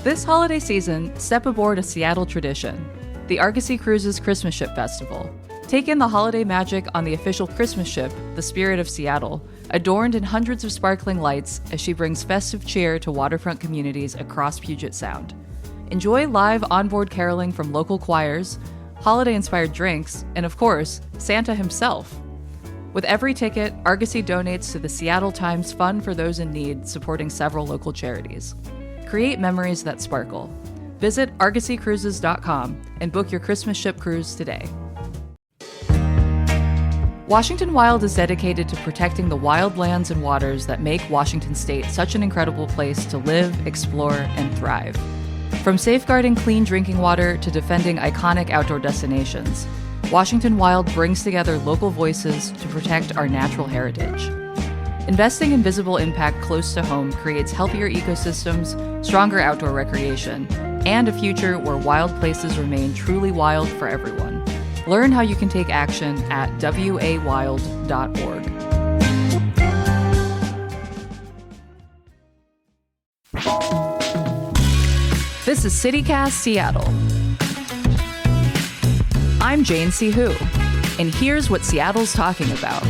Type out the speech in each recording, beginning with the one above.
This holiday season, step aboard a Seattle tradition, the Argosy Cruises Christmas Ship Festival. Take in the holiday magic on the official Christmas ship, the Spirit of Seattle, adorned in hundreds of sparkling lights as she brings festive cheer to waterfront communities across Puget Sound. Enjoy live onboard caroling from local choirs, holiday-inspired drinks, and of course, Santa himself. With every ticket, Argosy donates to the Seattle Times Fund for Those in Need, supporting several local charities. Create memories that sparkle. Visit argosycruises.com and book your Christmas ship cruise today. Washington Wild is dedicated to protecting the wild lands and waters that make Washington State such an incredible place to live, explore, and thrive. From safeguarding clean drinking water to defending iconic outdoor destinations, Washington Wild brings together local voices to protect our natural heritage. Investing in visible impact close to home creates healthier ecosystems, stronger outdoor recreation, and a future where wild places remain truly wild for everyone. Learn how you can take action at wawild.org. This is CityCast Seattle. I'm Jane C. Hu, and here's what Seattle's talking about.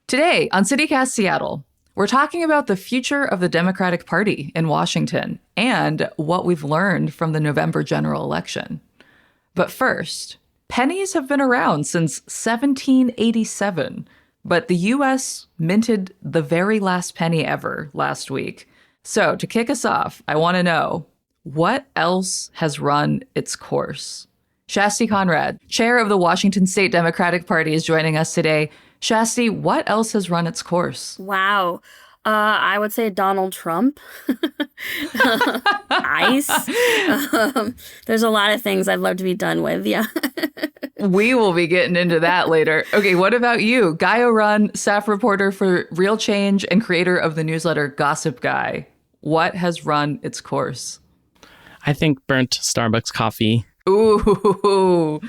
Today on CityCast Seattle, we're talking about the future of the Democratic Party in Washington and what we've learned from the November general election. But first, pennies have been around since 1787, but the U.S. minted the very last penny ever last week. So to kick us off, I want to know, what else has run its course? Shasti Conrad, chair of the Washington State Democratic Party, is joining us today. Shasti, what else has run its course? Wow. I would say Donald Trump. ICE. There's a lot of things I'd love to be done with. Yeah. We will be getting into that later. Okay, what about you? Guy Oron, staff reporter for Real Change and creator of the newsletter Gossip Guy. What has run its course? I think burnt Starbucks coffee. Ooh,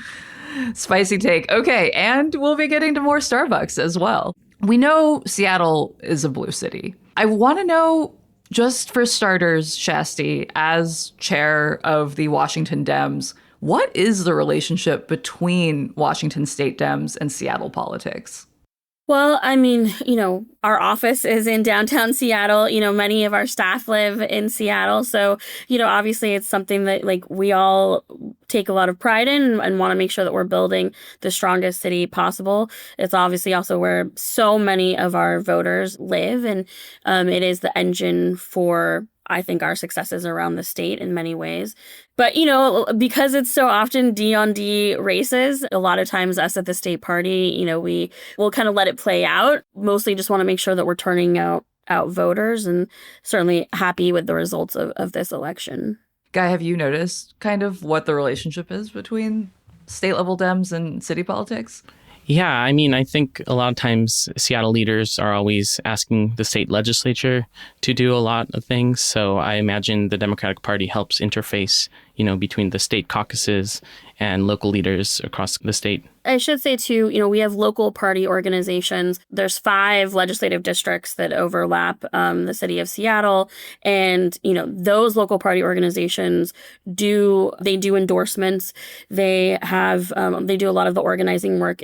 spicy take. Okay, and we'll be getting to more Starbucks as well. We know Seattle is a blue city. I want to know, just for starters, Shasti, as chair of the Washington Dems, what is the relationship between Washington State Dems and Seattle politics? Well, I mean, our office is in downtown Seattle. Many of our staff live in Seattle. So, obviously it's something that we all take a lot of pride in and want to make sure that we're building the strongest city possible. It's obviously also where so many of our voters live. And it is the engine for, I think, our successes around the state in many ways. But, because it's so often D on D races, a lot of times us at the state party, we will kind of let it play out. Mostly just want to make sure that we're turning out voters, and certainly happy with the results of this election. Guy, have you noticed kind of what the relationship is between state level Dems and city politics? Yeah, I mean, I think a lot of times Seattle leaders are always asking the state legislature to do a lot of things. So I imagine the Democratic Party helps interface, between the state caucuses and local leaders across the state. I should say, too, we have local party organizations. There's 5 legislative districts that overlap the city of Seattle. And, those local party organizations do endorsements. They have they do a lot of the organizing work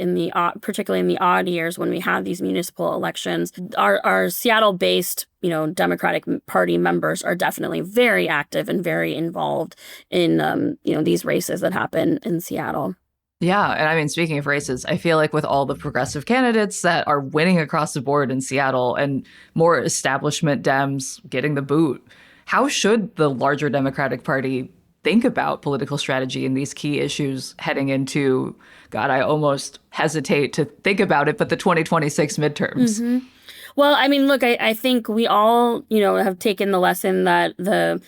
particularly in the odd years when we have these municipal elections. Our Seattle-based Democratic Party members are definitely very active and very involved in, these races that happen in Seattle. Yeah. And I mean, speaking of races, I feel like with all the progressive candidates that are winning across the board in Seattle and more establishment Dems getting the boot, how should the larger Democratic Party think about political strategy in these key issues heading into, God, I almost hesitate to think about it, but the 2026 midterms? Mm-hmm. Well, I mean, look, I think we all, have taken the lesson that the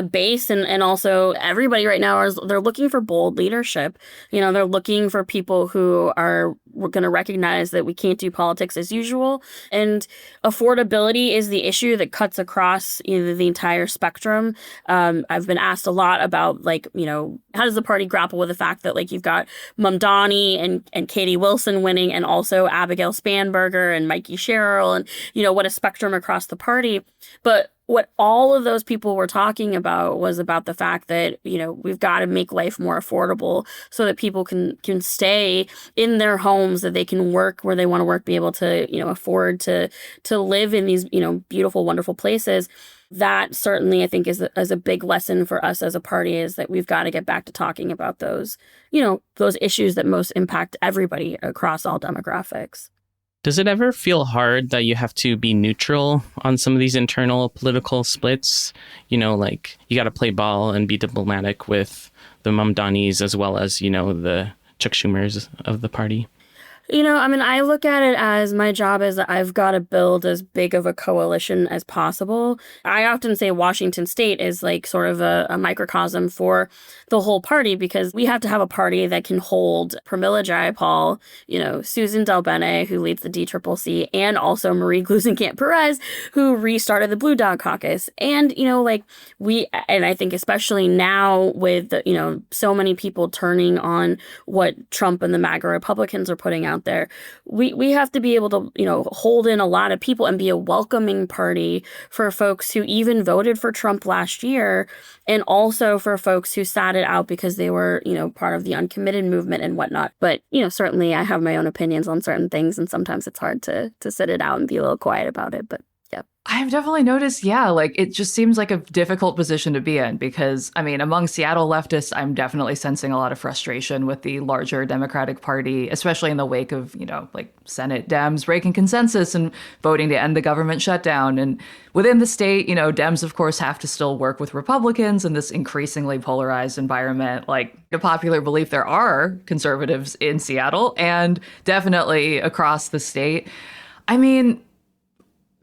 base and also everybody right now they're looking for bold leadership. They're looking for people who are going to recognize that we can't do politics as usual. And affordability is the issue that cuts across the entire spectrum. I've been asked a lot about how does the party grapple with the fact that you've got Mamdani and Katie Wilson winning, and also Abigail Spanberger and Mikey Sherrill, and what a spectrum across the party. But what all of those people were talking about was about the fact that, we've got to make life more affordable so that people can stay in their homes, that they can work where they want to work, be able to, afford to live in these, beautiful, wonderful places. That certainly, I think, is a big lesson for us as a party, is that we've got to get back to talking about those, those issues that most impact everybody across all demographics. Does it ever feel hard that you have to be neutral on some of these internal political splits? Like you got to play ball and be diplomatic with the Mamdanis as well as, the Chuck Schumers of the party? I look at it as my job is that I've got to build as big of a coalition as possible. I often say Washington State is like sort of a microcosm for the whole party, because we have to have a party that can hold Pramila Jayapal, Susan DelBene, who leads the DCCC, and also Marie Gluesenkamp-Perez, who restarted the Blue Dog Caucus. And, and I think especially now with, so many people turning on what Trump and the MAGA Republicans are putting out there, we have to be able to, hold in a lot of people and be a welcoming party for folks who even voted for Trump last year, and also for folks who sat it out because they were, part of the uncommitted movement and whatnot. But, certainly I have my own opinions on certain things, and sometimes it's hard to sit it out and be a little quiet about it. But yeah. I've definitely noticed, like it just seems like a difficult position to be in, because, among Seattle leftists, I'm definitely sensing a lot of frustration with the larger Democratic Party, especially in the wake of, like Senate Dems breaking consensus and voting to end the government shutdown. And within the state, Dems, of course, have to still work with Republicans in this increasingly polarized environment. Like, a popular belief, there are conservatives in Seattle and definitely across the state.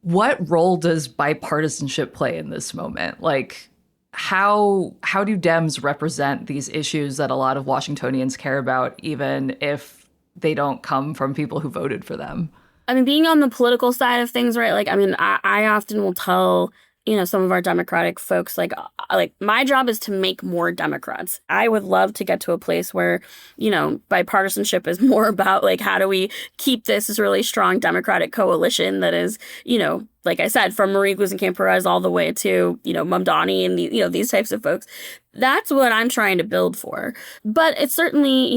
What role does bipartisanship play in this moment? Like, how do Dems represent these issues that a lot of Washingtonians care about, even if they don't come from people who voted for them? Being on the political side of things, right? Like, I often will tell, some of our Democratic folks, like my job is to make more Democrats. I would love to get to a place where, bipartisanship is more about like, how do we keep this really strong Democratic coalition that is, like I said, from Marie Gluesenkamp-Perez all the way to, Mamdani and these types of folks. That's what I'm trying to build for. But it's certainly,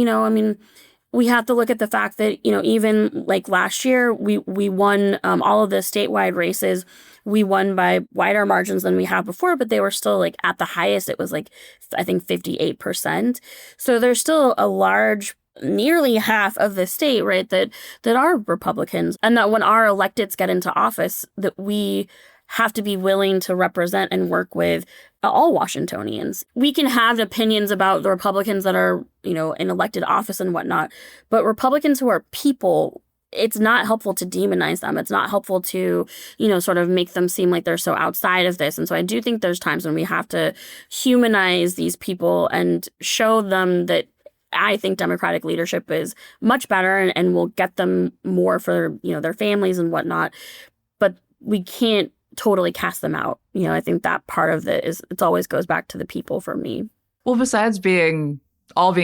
we have to look at the fact that, even like last year, we won all of the statewide races. We won by wider margins than we have before, but they were still like at the highest. It was like, I think 58%. So there's still a large, nearly half of the state, right, that are Republicans. And that when our electeds get into office, that we have to be willing to represent and work with all Washingtonians. We can have opinions about the Republicans that are, in elected office and whatnot, but Republicans who are people, it's not helpful to demonize them. It's not helpful to, sort of make them seem like they're so outside of this. And so I do think there's times when we have to humanize these people and show them that I think Democratic leadership is much better and will get them more for, their families and whatnot. But we can't totally cast them out. I think that part of it always goes back to the people for me. Well, besides being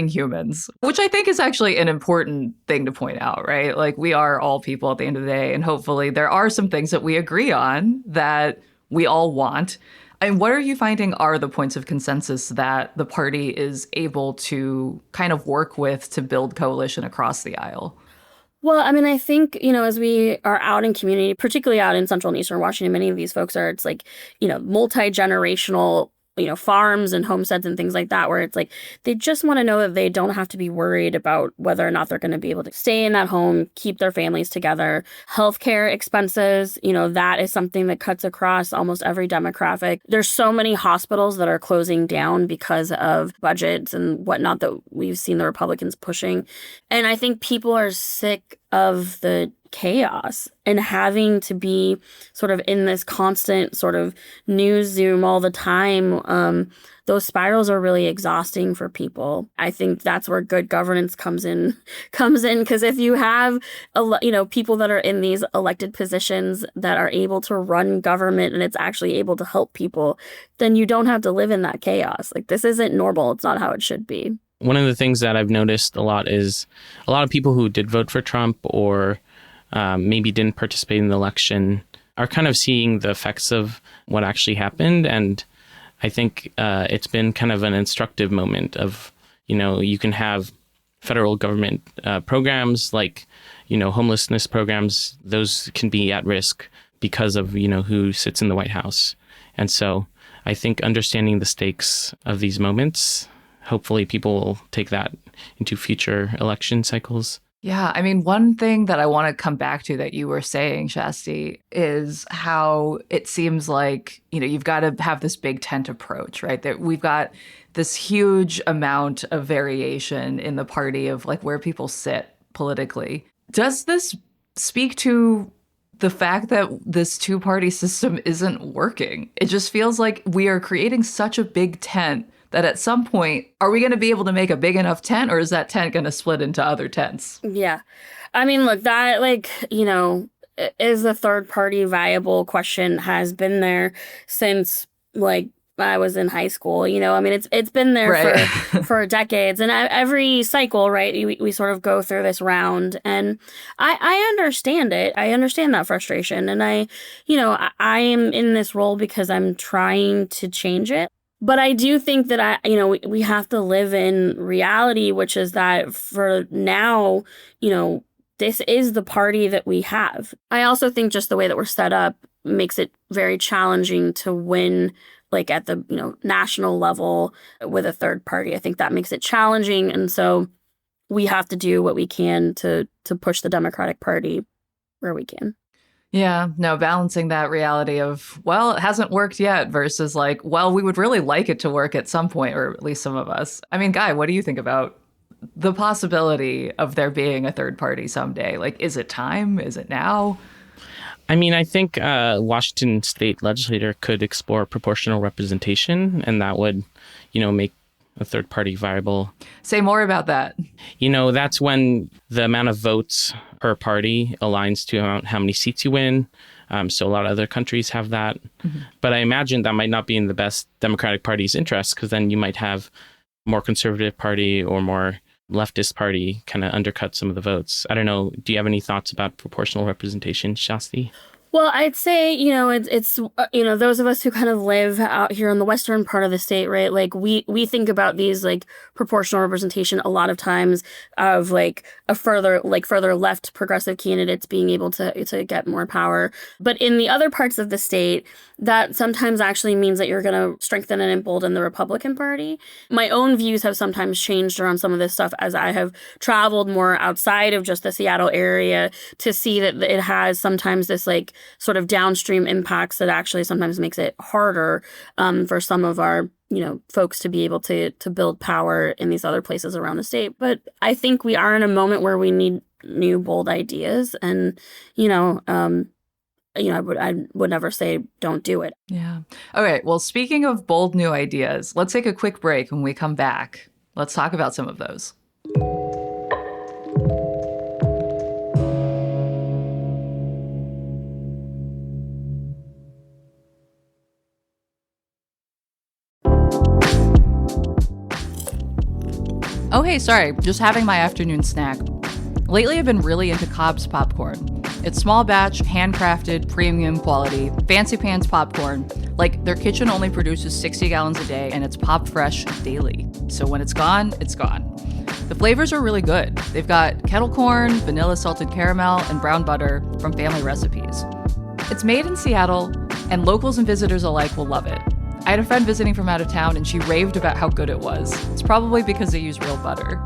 humans, which I think is actually an important thing to point out, right? Like, we are all people at the end of the day, and hopefully there are some things that we agree on that we all want. And what are you finding are the points of consensus that the party is able to kind of work with to build coalition across the aisle? Well, I think, as we are out in community, particularly out in Central and Eastern Washington, many of these folks are, it's like, multi-generational, farms and homesteads and things like that, where it's like they just want to know that they don't have to be worried about whether or not they're going to be able to stay in that home, keep their families together. Healthcare expenses, that is something that cuts across almost every demographic. There's so many hospitals that are closing down because of budgets and whatnot that we've seen the Republicans pushing. And I think people are sick of the chaos and having to be sort of in this constant sort of news zoom all the time. Those spirals are really exhausting for people. I think that's where good governance comes in, because if you have people that are in these elected positions that are able to run government and it's actually able to help people, then you don't have to live in that chaos. Like, this isn't normal. It's not how it should be. One of the things that I've noticed a lot is a lot of people who did vote for Trump or maybe didn't participate in the election are kind of seeing the effects of what actually happened. And I think it's been kind of an instructive moment of, you can have federal government programs like, homelessness programs. Those can be at risk because of, who sits in the White House. And so I think understanding the stakes of these moments, hopefully people will take that into future election cycles. Yeah, I mean, one thing that I want to come back to that you were saying, Shasti, is how it seems like, you've got to have this big tent approach, right? That we've got this huge amount of variation in the party of like where people sit politically. Does this speak to the fact that this two-party system isn't working? It just feels like we are creating such a big tent that at some point, are we going to be able to make a big enough tent, or is that tent going to split into other tents? Yeah. I mean, look, that, is the third party viable question has been there since, I was in high school. I mean, it's been there right. for decades. And every cycle, right, we sort of go through this round. And I understand it. I understand that frustration. And I am in this role because I'm trying to change it. But I do think that we have to live in reality, which is that for now, this is the party that we have. I also think just the way that we're set up makes it very challenging to win, at the, national level with a third party. I think that makes it challenging. And so we have to do what we can to push the Democratic Party where we can. Yeah, no, balancing that reality of, well, it hasn't worked yet versus we would really like it to work at some point, or at least some of us. I mean, Guy, what do you think about the possibility of there being a third party someday? Is it time? Is it now? I mean, I think Washington state legislator could explore proportional representation, and that would, make a third party viable. Say more about that. That's when the amount of votes per party aligns to how many seats you win. So a lot of other countries have that. Mm-hmm. But I imagine that might not be in the best Democratic Party's interest, because then you might have more conservative party or more leftist party kind of undercut some of the votes. I don't know. Do you have any thoughts about proportional representation, Shasti? Well, I'd say, it's those of us who kind of live out here in the western part of the state, right? We think about these proportional representation a lot of times of a further left progressive candidates being able to get more power. But in the other parts of the state, that sometimes actually means that you're going to strengthen and embolden the Republican Party. My own views have sometimes changed around some of this stuff as I have traveled more outside of just the Seattle area to see that it has sometimes this sort of downstream impacts that actually sometimes makes it harder for some of our folks to be able to build power in these other places around the state. But I think we are in a moment where we need new bold ideas, and I would never say don't do it. Yeah. Okay. Well, speaking of bold new ideas, let's take a quick break. When we come back, let's talk about some of those. Oh, hey, sorry, just having my afternoon snack. Lately, I've been really into Cobb's popcorn. It's small batch, handcrafted, premium quality, fancy pants popcorn. Their kitchen only produces 60 gallons a day, and it's popped fresh daily. So when it's gone, it's gone. The flavors are really good. They've got kettle corn, vanilla salted caramel, and brown butter from family recipes. It's made in Seattle, and locals and visitors alike will love it. I had a friend visiting from out of town, and she raved about how good it was. It's probably because they use real butter.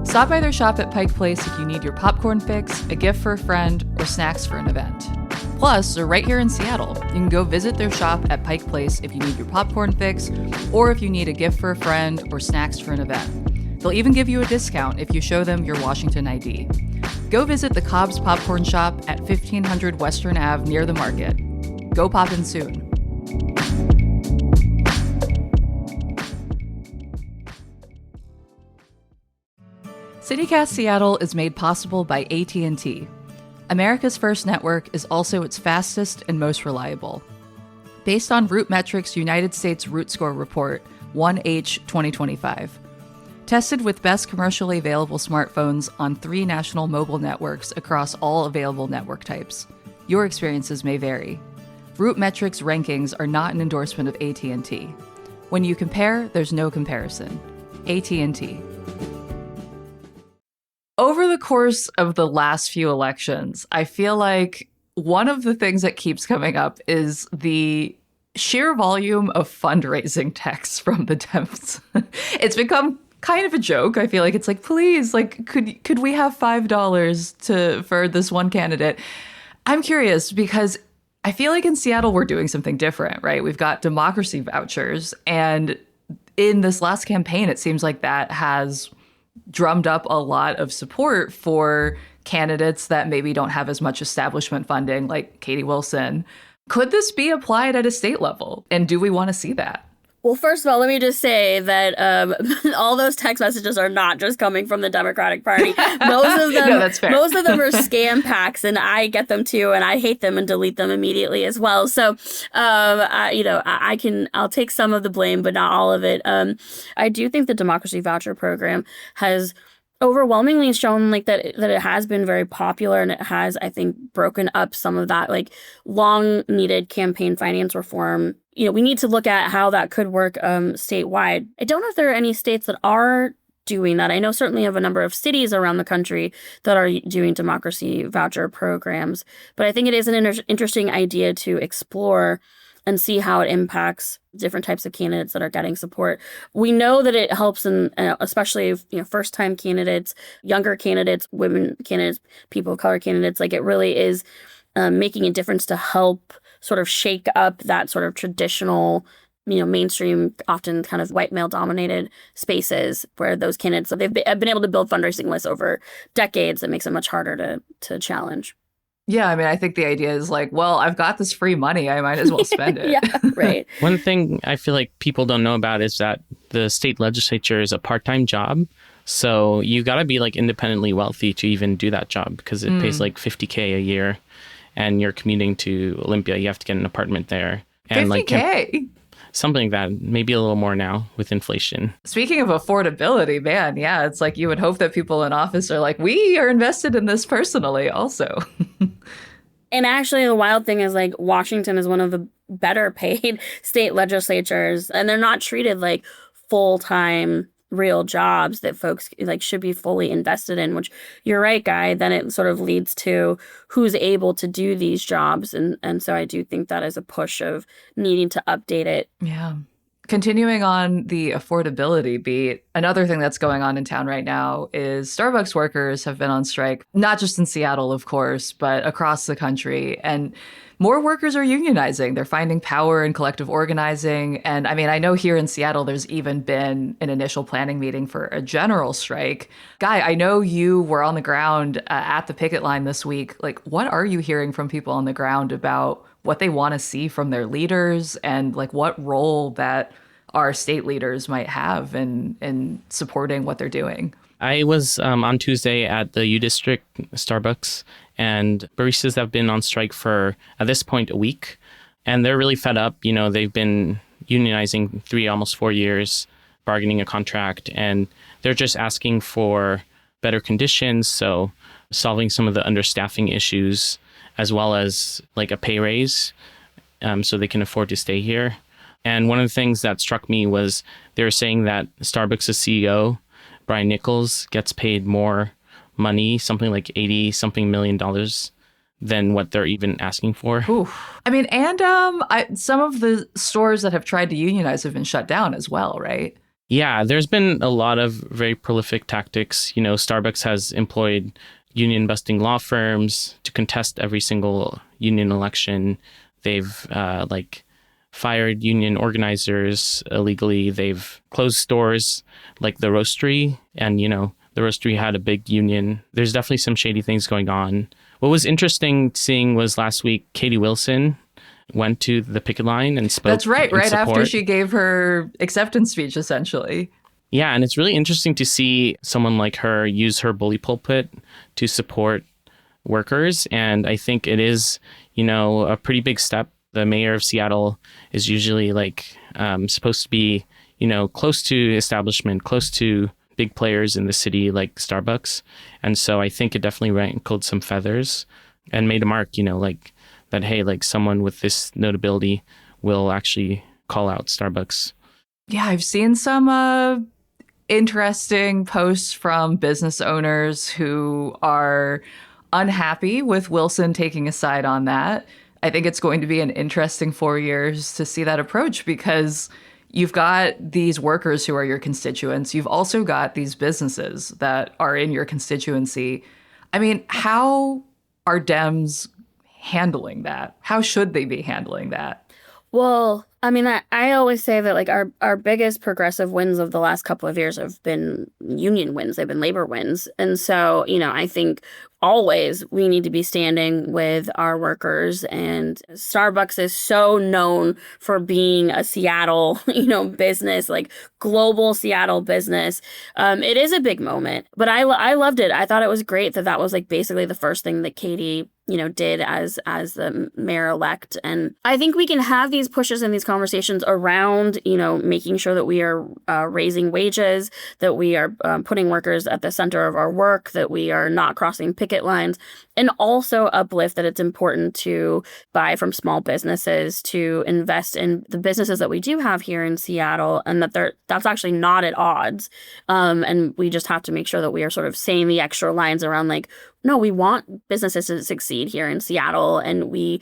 Stop by their shop at Pike Place if you need your popcorn fix, a gift for a friend, or snacks for an event. Plus, they're right here in Seattle. You can go visit their shop at Pike Place if you need your popcorn fix, or if you need a gift for a friend or snacks for an event. They'll even give you a discount if you show them your Washington ID. Go visit the Cobb's Popcorn Shop at 1500 Western Ave near the market. Go pop in soon. CityCast Seattle is made possible by AT&T. America's first network is also its fastest and most reliable. Based on RootMetrics' United States Root Score Report, 1H 2025. Tested with best commercially available smartphones on 3 national mobile networks across all available network types. Your experiences may vary. Root Metrics rankings are not an endorsement of AT&T. When you compare, there's no comparison. AT&T. Over the course of the last few elections, I feel like one of the things that keeps coming up is the sheer volume of fundraising texts from the Dems. It's become kind of a joke. I feel like it's like, please, like, could we have $5 for this one candidate? I'm curious because I feel like in Seattle, we're doing something different, right? We've got democracy vouchers. And in this last campaign, it seems like that has drummed up a lot of support for candidates that maybe don't have as much establishment funding, like Katie Wilson. Could this be applied at a state level? And do we want to see that? Well, first of all, let me just say that all those text messages are not just coming from the Democratic Party. Most of them, No, that's fair. Most of them are scam packs, and I get them too, and I hate them and delete them immediately as well. So, I'll take some of the blame, but not all of it. I do think the Democracy Voucher Program has overwhelmingly shown like that it has been very popular, and it has, I think, broken up some of that like long needed campaign finance reform. You know, we need to look at how that could work statewide. I don't know if there are any states that are doing that. I know certainly of a number of cities around the country that are doing democracy voucher programs, but I think it is an interesting idea to explore and see how it impacts different types of candidates that are getting support. We know that it helps in, especially first-time candidates, younger candidates, women candidates, people of color candidates. Like it really is making a difference to help sort of shake up that sort of traditional, mainstream, often kind of white male-dominated spaces where those candidates, they've been able to build fundraising lists over decades. That makes it much harder to challenge. Yeah, I mean, I think the idea is like, well, I've got this free money. I might as well spend it. Yeah, right. One thing I feel like people don't know about is that the state legislature is a part-time job. So you got to be like independently wealthy to even do that job because it pays like $50K a year. And you're commuting to Olympia, you have to get an apartment there. And $50K? Something like that, maybe a little more now with inflation. Speaking of affordability, man, yeah, it's like you would hope that people in office are like, we are invested in this personally also. And actually, the wild thing is like Washington is one of the better paid state legislatures, and they're not treated like full-time real jobs that folks like should be fully invested in, which you're right, Guy, then it sort of leads to who's able to do these jobs. And so I do think that is a push of needing to update it. Yeah. Continuing on the affordability beat, another thing that's going on in town right now is Starbucks workers have been on strike, not just in Seattle, of course, but across the country. And more workers are unionizing. They're finding power in collective organizing. And I mean, I know here in Seattle, there's even been an initial planning meeting for a general strike. Guy, I know you were on the ground at the picket line this week. Like, what are you hearing from people on the ground about what they want to see from their leaders and like what role that our state leaders might have in supporting what they're doing? I was on Tuesday at the U District Starbucks, and baristas have been on strike for, at this point, a week. And they're really fed up. They've been unionizing almost 4 years, bargaining a contract, and they're just asking for better conditions. So solving some of the understaffing issues, as well as like a pay raise so they can afford to stay here. And one of the things that struck me was they were saying that Starbucks' CEO, Brian Nichols, gets paid more money, something like $80-something million than what they're even asking for. Ooh. I mean, and some of the stores that have tried to unionize have been shut down as well, right? Yeah, there's been a lot of very prolific tactics. Starbucks has employed union-busting law firms to contest every single union election. They've fired union organizers illegally. They've closed stores like the Roastery, and the Roastery had a big union. There's definitely some shady things going on. What was interesting seeing was last week, Katie Wilson went to the picket line and spoke. That's right, right support. after she gave her acceptance speech, essentially. Yeah, and it's really interesting to see someone like her use her bully pulpit to support workers. And I think it is, a pretty big step. The mayor of Seattle is usually supposed to be, close to establishment, close to big players in the city like Starbucks. And so I think it definitely rankled some feathers and made a mark, that, hey, like someone with this notability will actually call out Starbucks. Yeah, I've seen some interesting posts from business owners who are unhappy with Wilson taking a side on that. I think it's going to be an interesting 4 years to see that approach, because you've got these workers who are your constituents. You've also got these businesses that are in your constituency. I mean, how are Dems handling that? How should they be handling that? Well, I mean, I always say that like our biggest progressive wins of the last couple of years have been union wins. They've been labor wins. And so, I think always we need to be standing with our workers. And Starbucks is so known for being a Seattle, business, like global Seattle business. It is a big moment, but I loved it. I thought it was great that was like basically the first thing that Katie did as the mayor-elect. And I think we can have these pushes and these conversations around, making sure that we are raising wages, that we are putting workers at the center of our work, that we are not crossing picket lines, and also uplift that it's important to buy from small businesses, to invest in the businesses that we do have here in Seattle, and that's actually not at odds. And we just have to make sure that we are sort of saying the extra lines around like, no, we want businesses to succeed here in Seattle, and we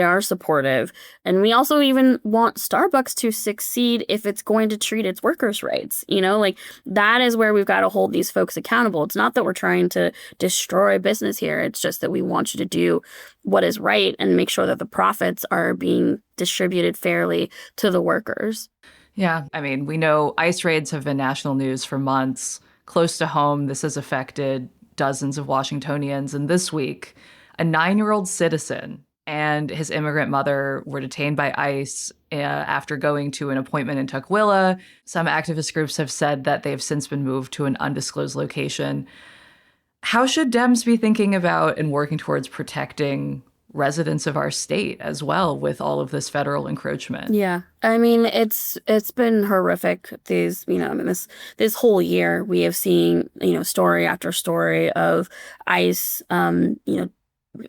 are supportive. And we also even want Starbucks to succeed if it's going to treat its workers' rights. Like that is where we've got to hold these folks accountable. It's not that we're trying to destroy business here. It's just that we want you to do what is right and make sure that the profits are being distributed fairly to the workers. Yeah, I mean, we know ICE raids have been national news for months. Close to home, this has affected dozens of Washingtonians. And this week, a 9-year-old citizen and his immigrant mother were detained by ICE after going to an appointment in Tukwila. Some activist groups have said that they have since been moved to an undisclosed location. How should Dems be thinking about and working towards protecting residents of our state as well with all of this federal encroachment? Yeah. I mean, it's been horrific. This whole year we have seen, story after story of ICE,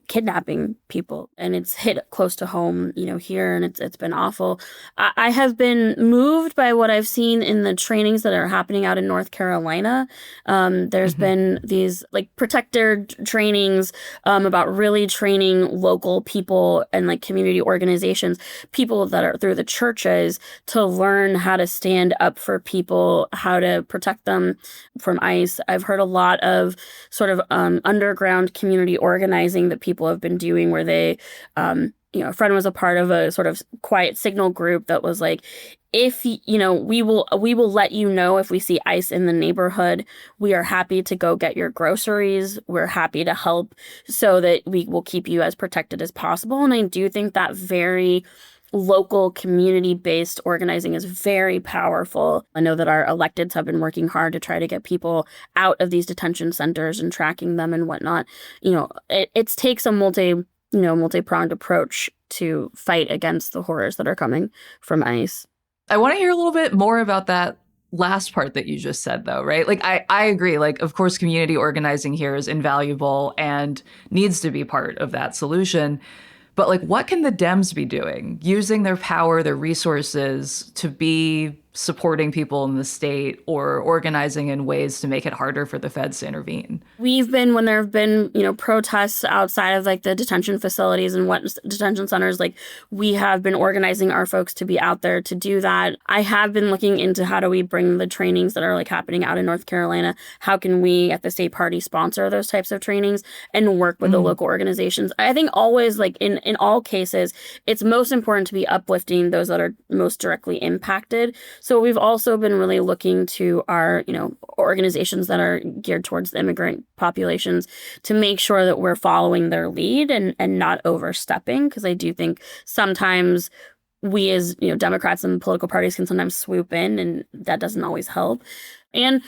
kidnapping people, and it's hit close to home, here, and it's been awful. I have been moved by what I've seen in the trainings that are happening out in North Carolina. There's been these like protector trainings about really training local people and like community organizations, people that are through the churches, to learn how to stand up for people, how to protect them from ICE. I've heard a lot of sort of underground community organizing that people have been doing, where they, a friend was a part of a sort of quiet signal group that was like, if, we will let you know if we see ICE in the neighborhood. We are happy to go get your groceries. We're happy to help so that we will keep you as protected as possible. And I do think that very local community-based organizing is very powerful. I know that our electeds have been working hard to try to get people out of these detention centers and tracking them and whatnot. It takes a multi-pronged approach to fight against the horrors that are coming from ICE. I want to hear a little bit more about that last part that you just said, though, right? Like, I agree. Like, of course, community organizing here is invaluable and needs to be part of that solution. But like, what can the Dems be doing, using their power, their resources to be supporting people in the state or organizing in ways to make it harder for the feds to intervene? We've been, when there have been, protests outside of like the detention facilities and what detention centers, like we have been organizing our folks to be out there to do that. I have been looking into how do we bring the trainings that are like happening out in North Carolina. How can we at the state party sponsor those types of trainings and work with the local organizations? I think always, like in all cases, it's most important to be uplifting those that are most directly impacted. So we've also been really looking to our, organizations that are geared towards the immigrant populations to make sure that we're following their lead and not overstepping. Because I do think sometimes we as, Democrats and political parties can sometimes swoop in, and that doesn't always help. And,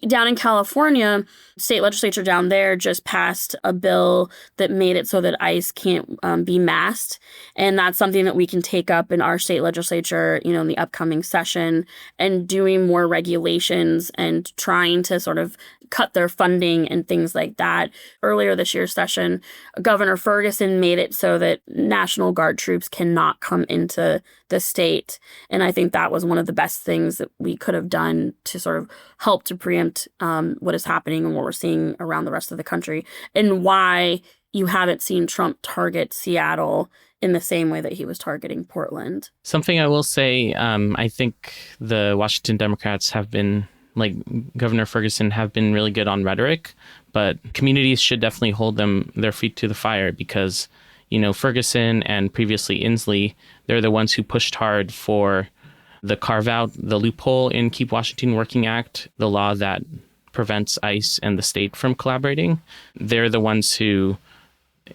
down in California, state legislature down there just passed a bill that made it so that ICE can't be masked. And that's something that we can take up in our state legislature, in the upcoming session, and doing more regulations and trying to sort of cut their funding and things like that. Earlier this year's session, Governor Ferguson made it so that National Guard troops cannot come into the state. And I think that was one of the best things that we could have done to sort of help to preempt what is happening and what we're seeing around the rest of the country, and why you haven't seen Trump target Seattle in the same way that he was targeting Portland. Something I will say, I think the Washington Democrats have been, like Governor Ferguson, have been really good on rhetoric, but communities should definitely hold their feet to the fire because, Ferguson and previously Inslee, they're the ones who pushed hard for the carve out, the loophole in Keep Washington Working Act, the law that prevents ICE and the state from collaborating. They're the ones who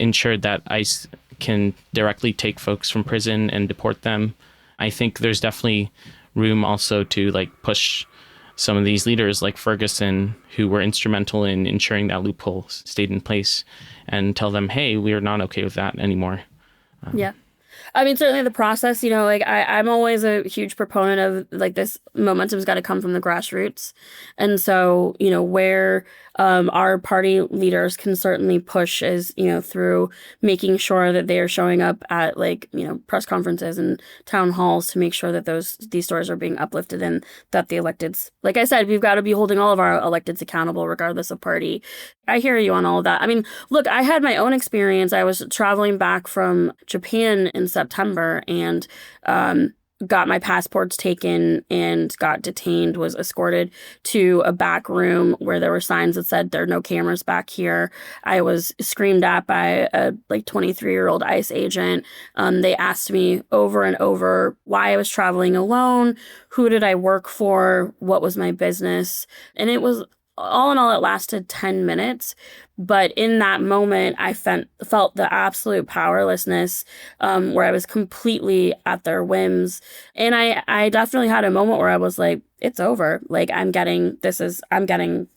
ensured that ICE can directly take folks from prison and deport them. I think there's definitely room also to push some of these leaders like Ferguson, who were instrumental in ensuring that loophole stayed in place, and tell them, hey, we are not okay with that anymore. Yeah. I mean, certainly the process, I'm always a huge proponent of this momentum's got to come from the grassroots. And so, where our party leaders can certainly push is, through making sure that they are showing up at press conferences and town halls to make sure that these stories are being uplifted and that the electeds, like I said, we've got to be holding all of our electeds accountable regardless of party. I hear you on all of that. I mean, look, I had my own experience. I was traveling back from Japan in September and got my passports taken and got detained, was escorted to a back room where there were signs that said there are no cameras back here. I was screamed at by a 23-year-old ICE agent. They asked me over and over why I was traveling alone, who did I work for, what was my business. And it was, all in all, it lasted 10 minutes. But in that moment, I felt the absolute powerlessness, where I was completely at their whims. And I definitely had a moment where I was like, it's over. I'm getting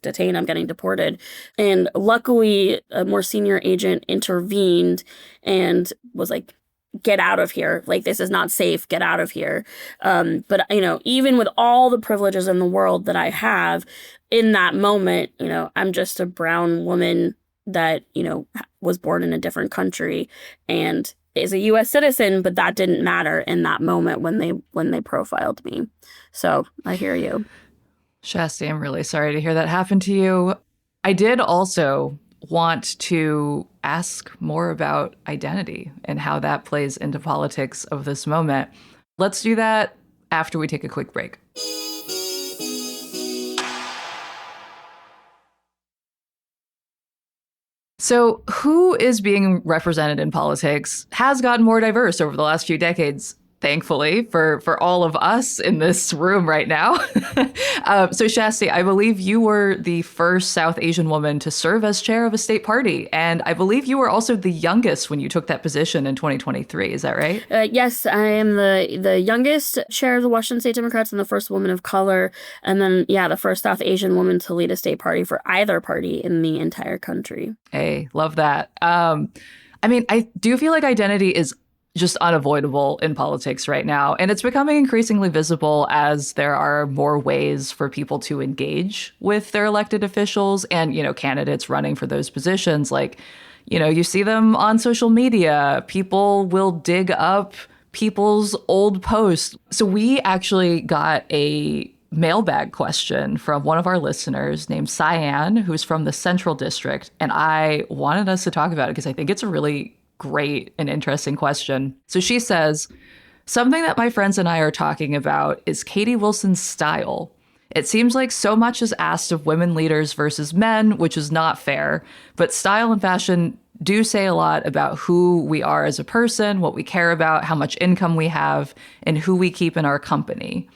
detained. I'm getting deported. And luckily, a more senior agent intervened and was like, get out of here. This is not safe. Get out of here. But, even with all the privileges in the world that I have, in that moment, I'm just a brown woman that, was born in a different country and is a U.S. citizen, but that didn't matter in that moment when they profiled me. So I hear you. Shasti, I'm really sorry to hear that happen to you. I did also want to ask more about identity and how that plays into politics of this moment. Let's do that after we take a quick break. So who is being represented in politics has gotten more diverse over the last few decades, thankfully, for all of us in this room right now. So Shasti, I believe you were the first South Asian woman to serve as chair of a state party. And I believe you were also the youngest when you took that position in 2023. Is that right? Yes, I am the youngest chair of the Washington State Democrats and the first woman of color. And then, the first South Asian woman to lead a state party for either party in the entire country. Hey, love that. I do feel like identity is just unavoidable in politics right now. And it's becoming increasingly visible as there are more ways for people to engage with their elected officials and, candidates running for those positions. You see them on social media. People will dig up people's old posts. So we actually got a mailbag question from one of our listeners named Cyan, who's from the Central District. And I wanted us to talk about it because I think it's a really great and interesting question. So she says, something that my friends and I are talking about is Katie Wilson's style. It seems like so much is asked of women leaders versus men, which is not fair. But style and fashion do say a lot about who we are as a person, what we care about, how much income we have, and who we keep in our company.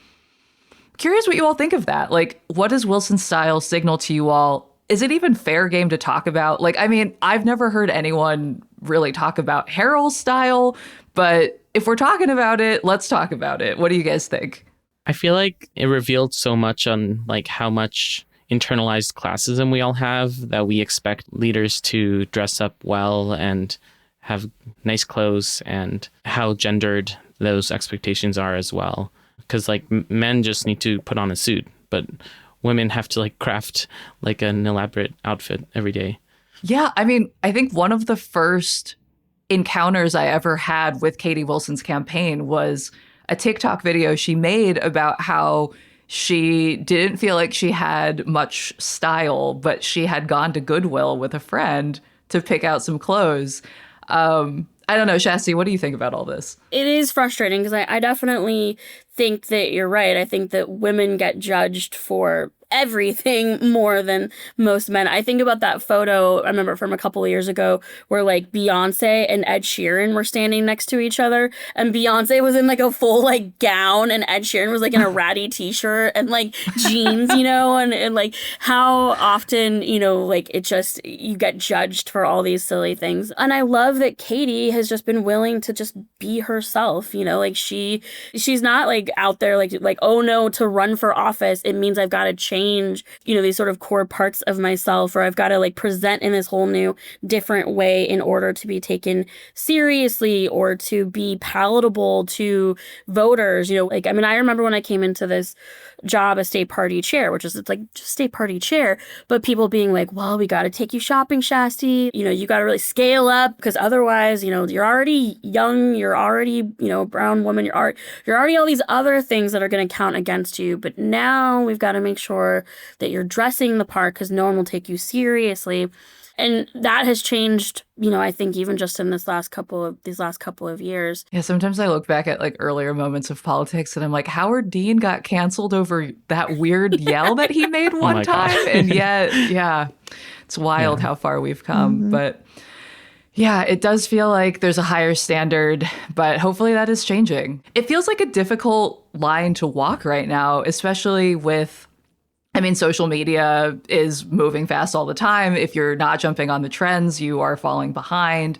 Curious what you all think of that. What does Wilson's style signal to you all? Is it even fair game to talk about? I've never heard anyone really talk about Harold's style, but if we're talking about it, let's talk about it. What do you guys think? I feel like it revealed so much on how much internalized classism we all have, that we expect leaders to dress up well and have nice clothes, and how gendered those expectations are as well. Because men just need to put on a suit, but women have to like craft like an elaborate outfit every day. Yeah, I mean, I think one of the first encounters I ever had with Katie Wilson's campaign was a TikTok video she made about how she didn't feel like she had much style, but she had gone to Goodwill with a friend to pick out some clothes. I don't know, Shasti, what do you think about all this? It is frustrating because I definitely think that you're right. I think that women get judged for everything more than most men. I think about that photo I remember from a couple of years ago where like Beyonce and Ed Sheeran were standing next to each other, and Beyonce was in like a full like gown and Ed Sheeran was like in a ratty t-shirt and like jeans, and like how often, like it just, you get judged for all these silly things. And I love that Katie has just been willing to just be herself, like she's not like out there like, oh no, to run for office, it means I've got to change, these sort of core parts of myself, or I've got to like present in this whole new different way in order to be taken seriously or to be palatable to voters. I remember when I came into this job as state party chair, which is, it's like just state party chair, but people being like, well, we got to take you shopping, Shasti. You got to really scale up because otherwise, you're already young, you're already, a brown woman, you're already all these other things that are going to count against you. But now we've got to make sure that you're dressing the part because no one will take you seriously. And that has changed, I think even just in these last couple of years. Yeah, sometimes I look back at like earlier moments of politics and I'm like, Howard Dean got canceled over that weird yell that he made one time. And yet, yeah, it's wild how far we've come. Mm-hmm. But yeah, it does feel like there's a higher standard, but hopefully that is changing. It feels like a difficult line to walk right now, especially with, social media is moving fast all the time. If you're not jumping on the trends, you are falling behind.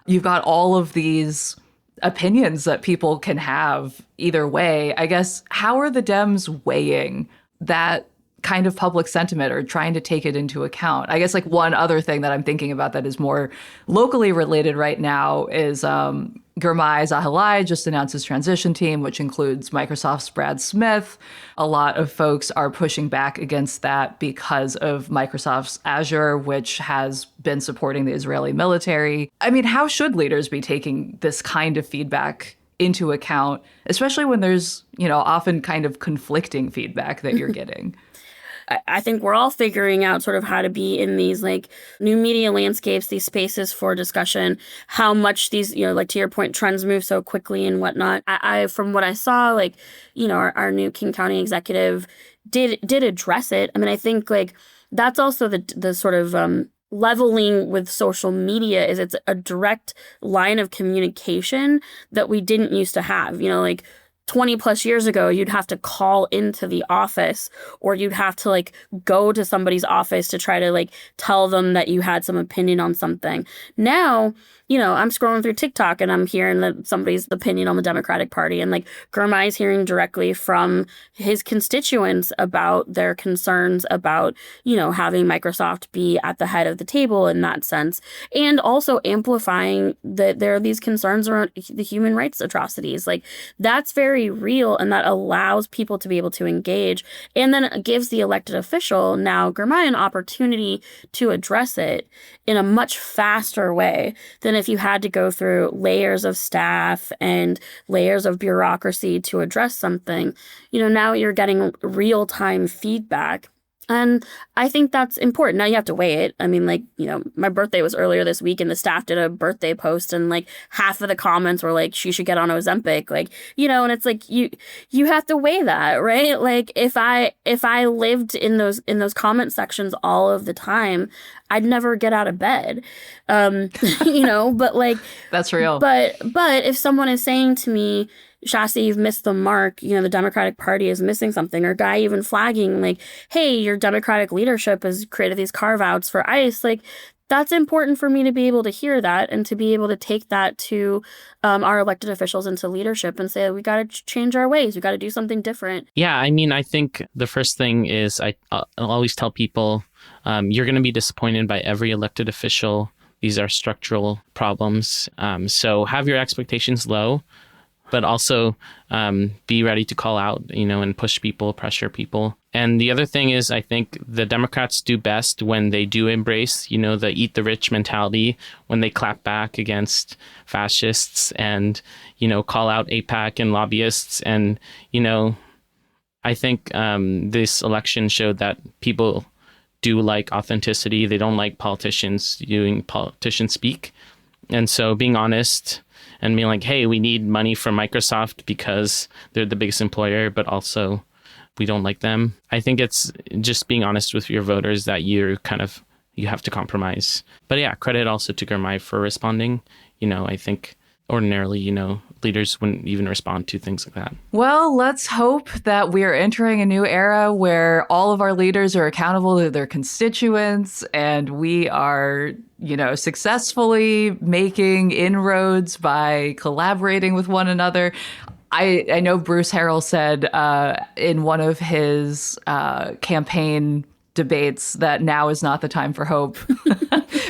You've got all of these opinions that people can have either way. I guess, how are the Dems weighing that kind of public sentiment or trying to take it into account? I guess like one other thing that I'm thinking about that is more locally related right now is Gurmai Zahalai just announced his transition team, which includes Microsoft's Brad Smith. A lot of folks are pushing back against that because of Microsoft's Azure, which has been supporting the Israeli military. How should leaders be taking this kind of feedback into account, especially when there's, often kind of conflicting feedback that you're getting? I think we're all figuring out sort of how to be in these like new media landscapes, these spaces for discussion, how much these, like to your point, trends move so quickly and whatnot. I from what I saw, like, our new King County executive did address it. I think like that's also the sort of leveling with social media is it's a direct line of communication that we didn't used to have, like 20 plus years ago, you'd have to call into the office or you'd have to like go to somebody's office to try to like tell them that you had some opinion on something. Now, I'm scrolling through TikTok and I'm hearing somebody's opinion on the Democratic Party, and like Gurmai's hearing directly from his constituents about their concerns about, having Microsoft be at the head of the table in that sense, and also amplifying that there are these concerns around the human rights atrocities. Like that's very real, and that allows people to be able to engage, and then it gives the elected official, now Gurmai, an opportunity to address it in a much faster way than if you had to go through layers of staff and layers of bureaucracy to address something. Now you're getting real-time feedback. And I think that's important. Now you have to weigh it. My birthday was earlier this week and the staff did a birthday post and like half of the comments were like, she should get on Ozempic. And it's like, you have to weigh that, right? Like if I lived in those comment sections all of the time, I'd never get out of bed. But like, that's real. But if someone is saying to me, Shasti, you've missed the mark, the Democratic Party is missing something, or Guy even flagging like, hey, your Democratic leadership has created these carve-outs for ICE, like that's important for me to be able to hear that and to be able to take that to our elected officials into leadership and say, we got to change our ways. We got to do something different. Yeah, I think the first thing is I'll always tell people you're going to be disappointed by every elected official. These are structural problems. So have your expectations low. but also be ready to call out, and push people, pressure people. And the other thing is, I think the Democrats do best when they do embrace, the eat the rich mentality, when they clap back against fascists and, call out AIPAC and lobbyists. And, I think this election showed that people do like authenticity. They don't like politicians doing politician speak. And so being honest and being like, hey, we need money from Microsoft because they're the biggest employer, but also we don't like them. I think it's just being honest with your voters that you have to compromise. But yeah, credit also to Gurmai for responding. I think ordinarily, leaders wouldn't even respond to things like that. Well, let's hope that we are entering a new era where all of our leaders are accountable to their constituents and we are, successfully making inroads by collaborating with one another. I know Bruce Harrell said in one of his campaign debates that now is not the time for hope.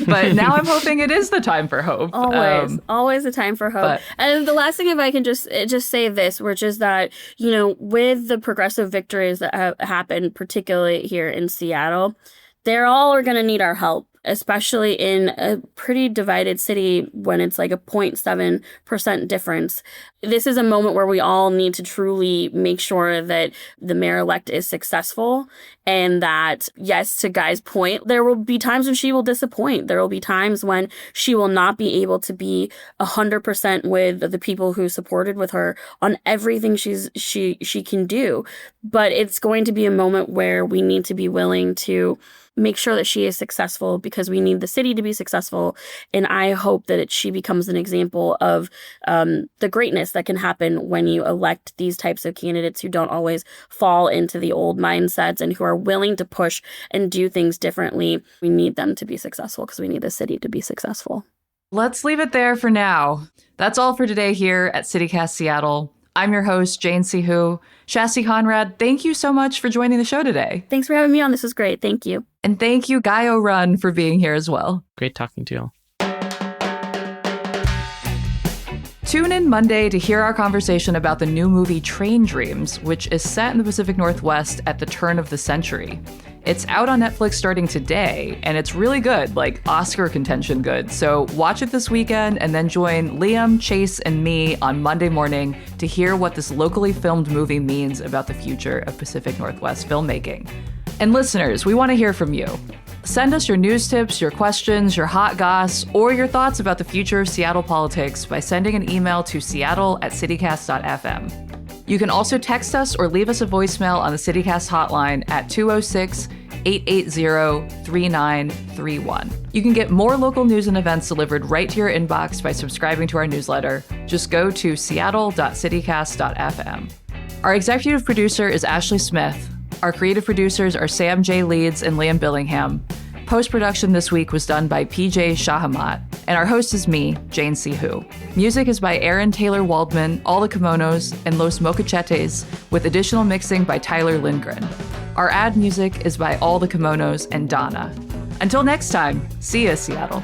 But now I'm hoping it is the time for hope. Always the time for hope. And the last thing, if I can just say this, which is that, with the progressive victories that have happened, particularly here in Seattle, they're all are going to need our help, especially in a pretty divided city when it's like a 0.7% difference. This is a moment where we all need to truly make sure that the mayor-elect is successful and that, yes, to Guy's point, there will be times when she will disappoint. There will be times when she will not be able to be 100% with the people who supported with her on everything she can do. But it's going to be a moment where we need to be willing to make sure that she is successful because we need the city to be successful. And I hope that she becomes an example of the greatness that can happen when you elect these types of candidates who don't always fall into the old mindsets and who are willing to push and do things differently. We need them to be successful because we need the city to be successful. Let's leave it there for now. That's all for today here at CityCast Seattle. I'm your host, Jane Sihu. Shasti Conrad, thank you so much for joining the show today. Thanks for having me on. This was great. Thank you. And thank you, Guy Oron, for being here as well. Great talking to you all. Tune in Monday to hear our conversation about the new movie Train Dreams, which is set in the Pacific Northwest at the turn of the century. It's out on Netflix starting today, and it's really good, like Oscar contention good. So watch it this weekend and then join Liam, Chase, and me on Monday morning to hear what this locally filmed movie means about the future of Pacific Northwest filmmaking. And listeners, we want to hear from you. Send us your news tips, your questions, your hot goss, or your thoughts about the future of Seattle politics by sending an email to seattle@citycast.fm. You can also text us or leave us a voicemail on the CityCast hotline at 206-880-3931. You can get more local news and events delivered right to your inbox by subscribing to our newsletter. Just go to seattle.citycast.fm. Our executive producer is Ashley Smith. Our creative producers are Sam J. Leeds and Liam Billingham. Post-production this week was done by PJ Shahamat. And our host is me, Jane Sihu. Music is by Aaron Taylor Waldman, All the Kimonos, and Los Mocachetes, with additional mixing by Tyler Lindgren. Our ad music is by All the Kimonos and Donna. Until next time, see ya, Seattle.